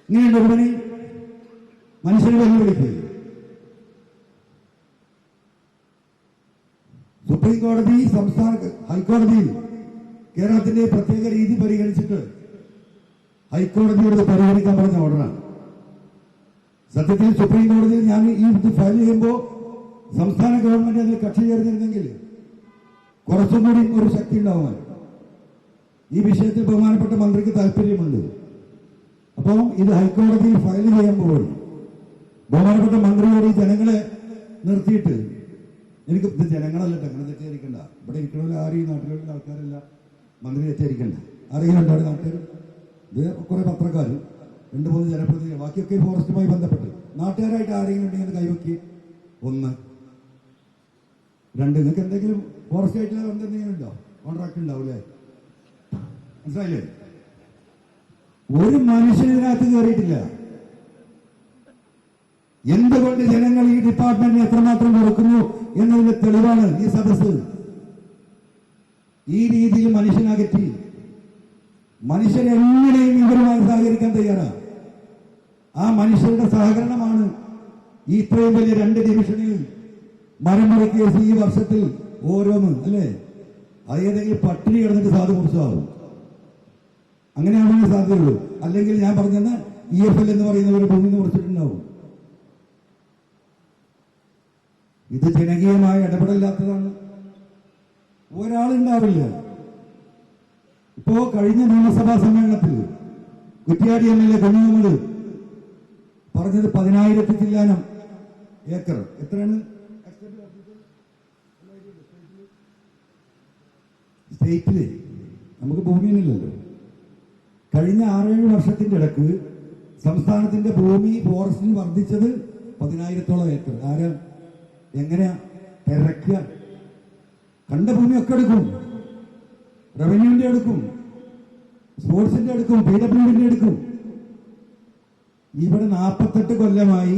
ഇങ്ങനെയുണ്ട്. ഒരു പണി മനുഷ്യനെ വെല്ലുവിളിക്കുക. സുപ്രീം കോടതി ഹൈക്കോടതിയിൽ കേരളത്തിന്റെ പ്രത്യേക രീതി പരിഗണിച്ചിട്ട് ഹൈക്കോടതിയോട് പരിഗണിക്കാൻ പറഞ്ഞ ഓർഡറാണ്. സത്യത്തിൽ സുപ്രീം കോടതിയിൽ ഞാൻ ഈ ഇത് ഫയൽ ചെയ്യുമ്പോൾ സംസ്ഥാന ഗവൺമെന്റ് അതിൽ കക്ഷി ചേർന്നിരുന്നെങ്കിൽ കുറച്ചും കൂടി ഒരു ശക്തി ഉണ്ടാവുമായിരുന്നു. ഈ വിഷയത്തിൽ ബഹുമാനപ്പെട്ട മന്ത്രിക്ക് താല്പര്യമുണ്ട്. അപ്പോൾ ഇത് ഹൈക്കോടതിയിൽ ഫയൽ ചെയ്യുമ്പോൾ ബഹുമാനപ്പെട്ട മന്ത്രിയോട് ഈ ജനങ്ങളെ നിർത്തിയിട്ട്, എനിക്ക് ഇത് ജനങ്ങളല്ല അങ്ങനെ തെറ്റിദ്ധരിക്കണ്ട, ഇവിടെ ഇരിക്കണമല്ലോ ആരും ഈ നാട്ടിലുള്ള ആൾക്കാരല്ല, മന്ത്രി തെറ്റിദ്ധരിക്കണ്ട. ആരെങ്കിലും ഉണ്ടോ നാട്ടുകാർ? ഇത് കുറെ പത്രക്കാർ, 2-3 ജനപ്രതിനിധികൾ, ബാക്കിയൊക്കെ ഫോറസ്റ്റുമായി ബന്ധപ്പെട്ട് നാട്ടുകാരായിട്ട് ആരെങ്കിലും ഉണ്ടെങ്കിൽ കൈവക്കി. 1, 2 നിങ്ങൾക്ക് എന്തെങ്കിലും ഫോറസ്റ്റ് ആയിട്ടുള്ള എന്തെങ്കിലും ഉണ്ടോ? കോൺട്രാക്ട് ഉണ്ടാവില്ലേ? മനസ്സിലായില്ലേ? ഒരു മനുഷ്യനകത്ത് കയറിയിട്ടില്ല. എന്തുകൊണ്ട് ജനങ്ങൾ ഈ ഡിപ്പാർട്ട്മെന്റിന് എത്രമാത്രം കൊടുക്കുന്നു എന്നതിന്റെ തെളിവാണ് ഈ സദസ്സ്. ഈ രീതിയിൽ മനുഷ്യനകറ്റി മനുഷ്യരെങ്ങനെയും ഇവരുമായി സഹകരിക്കാൻ തയ്യാറാണ്. ആ മനുഷ്യരുടെ സഹകരണമാണ് ഈ ഇത്രയും വലിയ 2 ഡിവിഷനിൽ മരമുറി കേസ് ഈ വർഷത്തിൽ ഓരോന്ന്, അല്ലേ? അത് ഏതെങ്കിലും പട്ടിണി കിടന്നിട്ട് സാധു കുറിച്ചാവും. അങ്ങനെയാണെങ്കിൽ സാധ്യതയുള്ളൂ. അല്ലെങ്കിൽ ഞാൻ പറഞ്ഞെന്ന് EFL എന്ന് പറയുന്ന ഒരു ഭൂമി കുറിച്ചിട്ടുണ്ടാവും. ഇത് ജനകീയമായ ഇടപെടലില്ലാത്തതാണ്. ഒരാളുണ്ടാവില്ല. ഇപ്പോ കഴിഞ്ഞ നിയമസഭാ സമ്മേളനത്തിൽ കുറ്റ്യാടി MLA കുഞ്ഞുമുഹമ്മദ് പറഞ്ഞത് 10,000 ചില്ലാനം ഏക്കർ. എത്രയാണ് സ്റ്റേറ്റില്? നമുക്ക് ഭൂമിയൊന്നുമില്ലല്ലോ. കഴിഞ്ഞ 6-7 വർഷത്തിന്റെ ഇടക്ക് സംസ്ഥാനത്തിന്റെ ഭൂമി ഫോറസ്റ്റിന് വർദ്ധിച്ചത് 10,000-ഓളം ഏക്കർ. ആരാ എങ്ങനെയാ തിരക്കുക? കണ്ട ഭൂമിയൊക്കെ എടുക്കും. റവന്യൂവിന്റെ എടുക്കും, സ്പോർട്സിന്റെ എടുക്കും, PWDന്റെ എടുക്കും. ഇവിടെ 48 കൊല്ലമായി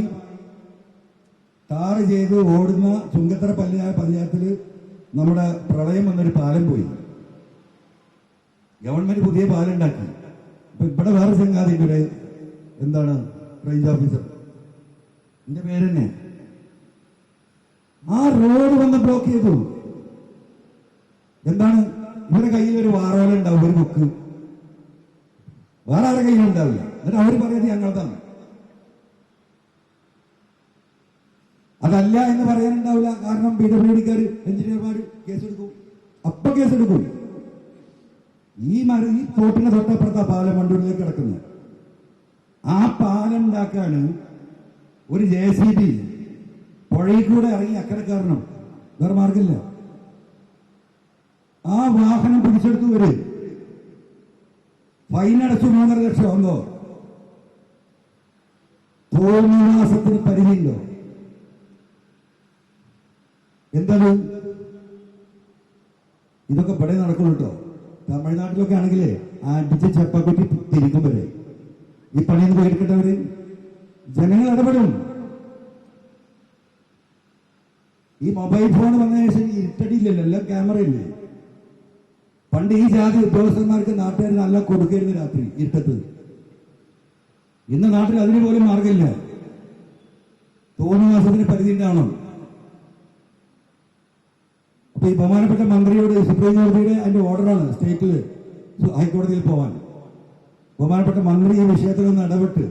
ടാറ് ചെയ്ത് ഓടുന്ന ചുങ്കത്തറ പഞ്ചായത്തില് നമ്മുടെ പ്രളയം വന്നൊരു പാലം പോയി. ഗവൺമെന്റ് പുതിയ പാലം ഉണ്ടാക്കി. അപ്പൊ ഇവിടെ വേറെ ചങ്ങാതി ഇവിടെ എന്താണ് റേഞ്ച് ഓഫീസർ, എന്റെ പേര് തന്നെ. ആ റോഡ് വന്ന് ബ്ലോക്ക് ചെയ്തു. എന്താണ്? ഇവരുടെ കയ്യിൽ ഒരു വാറോല ഉണ്ടാവും, ഒരു ബുക്ക്. വേറെ ആരുടെ കയ്യിലുണ്ടാവില്ല. എന്നിട്ട് അവർ പറയുന്നത് ഞങ്ങളതാണ്. അതല്ല എന്ന് പറയാനുണ്ടാവില്ല. കാരണം PWDക്കാർ, എഞ്ചിനീയർമാർ കേസെടുക്കും. അപ്പൊ കേസെടുക്കും. ഈ തോട്ടിന്റെ തൊട്ടപ്പുറത്താ പാലം വണ്ടൂരിലേക്ക് കിടക്കുന്നത്. ആ പാലം ഉണ്ടാക്കാൻ ഒരു JCB പുഴയിൽ കൂടെ ഇറങ്ങി അക്കരെ കയറണം. വേറെ മാർഗമില്ല. ആ വാഹനം പിടിച്ചെടുത്തു വരും. ഫൈനടച്ചു 3.5 ലക്ഷം. എന്തോ തോന്നിവാസത്തിന് പരിധിയുണ്ടോ? എന്താണ് ഇതൊക്കെ ഇവിടെ നടക്കുള്ളൂ കേട്ടോ. തമിഴ്നാട്ടിലൊക്കെ ആണെങ്കിലേ അടിച്ച് ചെപ്പക്കുറ്റി തിരിക്കും വരെ. ഈ പണിയൊന്നും പോയിരിക്കട്ടവര് ജനങ്ങൾ ഇടപെടും. ഈ മൊബൈൽ ഫോൺ വന്നതിന് ശേഷം ഇരുട്ടടിയില്ലല്ലോ, എല്ലാം ക്യാമറ ഇല്ലേ. പണ്ട് ഈ ജാതി ഉദ്യോഗസ്ഥന്മാർക്ക് നാട്ടുകാർ നല്ല കൊടുക്കരുത് രാത്രി ഇരുട്ടത്ത്. ഇന്ന് നാട്ടിൽ അതിന് പോലും മാർഗമില്ല. തോന്നുവാസത്തിന് പരിധി ഉണ്ടാവണം. അപ്പൊ ഈ ബഹുമാനപ്പെട്ട മന്ത്രിയോട് സുപ്രീം കോടതിയുടെ അതിന്റെ ഓർഡറാണ് സ്റ്റേറ്റിൽ ഹൈക്കോടതിയിൽ പോവാൻ. ബഹുമാനപ്പെട്ട മന്ത്രി ഈ വിഷയത്തിൽ ഒന്ന് ഇടപെട്ട്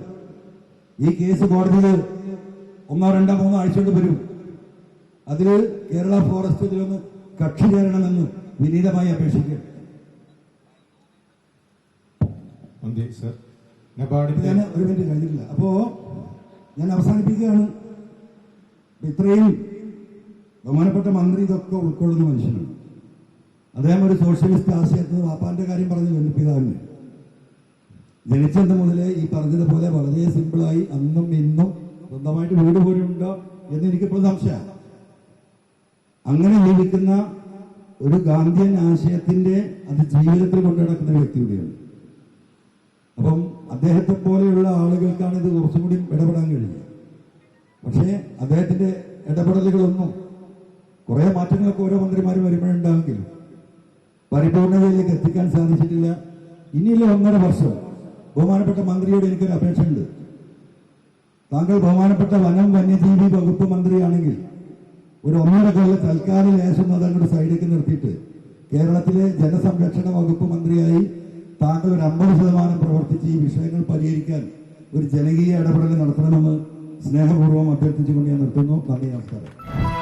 ഈ കേസ് കോടതിയിൽ 1, 2, 3 ആഴ്ച കൊണ്ട് വരും. അതിൽ കേരള ഫോറസ്റ്റ് ഇതിലൊന്ന് കക്ഷി ചേരണമെന്ന് വിനീതമായി അപേക്ഷിക്കും. ഞാൻ 1 മിനിറ്റ് കഴിഞ്ഞിട്ടില്ല. അപ്പോ ഞാൻ അവസാനിപ്പിക്കുകയാണ്. ഇത്രയും ബഹുമാനപ്പെട്ട മന്ത്രി ഇതൊക്കെ ഉൾക്കൊള്ളുന്ന മനുഷ്യനാണ്. അദ്ദേഹം ഒരു സോഷ്യലിസ്റ്റ് ആശയത്തിന് വാപ്പാന്റെ കാര്യം പറഞ്ഞു. പിതാവിന് ജനിച്ചത് മുതലേ ഈ പറഞ്ഞതുപോലെ വളരെ സിമ്പിളായി അന്നും ഇന്നും സ്വന്തമായിട്ട് വീട് പോലും ഉണ്ടോ എന്ന് എനിക്കിപ്പോൾ സംശയമാണ്. അങ്ങനെ ജീവിക്കുന്ന ഒരു ഗാന്ധിയൻ ആശയത്തിന്റെ അത് ജീവിതത്തിൽ കൊണ്ടു നടക്കുന്ന വ്യക്തി കൂടിയാണ്. അപ്പം അദ്ദേഹത്തെ പോലെയുള്ള ആളുകൾക്കാണ് ഇത് കുറച്ചും കൂടി ഇടപെടാൻ കഴിയുക. പക്ഷേ അദ്ദേഹത്തിന്റെ ഇടപെടലുകളൊന്നും കുറെ മാറ്റങ്ങളൊക്കെ ഓരോ മന്ത്രിമാരും വരുമ്പോഴുണ്ടാകുമെങ്കിലും പരിപൂർണതയിലേക്ക് എത്തിക്കാൻ സാധിച്ചിട്ടില്ല. ഇനിയുള്ള 1.5 വർഷം ബഹുമാനപ്പെട്ട മന്ത്രിയോട് എനിക്കൊരു അപേക്ഷയുണ്ട്. താങ്കൾ ബഹുമാനപ്പെട്ട വനം വന്യജീവി വകുപ്പ് മന്ത്രിയാണെങ്കിൽ ഒരു 1.5 കൊല്ലം തൽക്കാലം ലേശം അതങ്ങോട്ട് സൈഡിലേക്ക് നിർത്തിയിട്ട് കേരളത്തിലെ ജനസംരക്ഷണ വകുപ്പ് മന്ത്രിയായി താങ്കൾ ഒരു 50% പ്രവർത്തിച്ച് ഈ വിഷയങ്ങൾ പരിഹരിക്കാൻ ഒരു ജനകീയ ഇടപെടൽ നടത്തണമെന്ന് സ്നേഹപൂർവ്വം അഭ്യർത്ഥിച്ചുകൊണ്ട് ഞാൻ നിർത്തുന്നു. നന്ദി, നമസ്കാരം.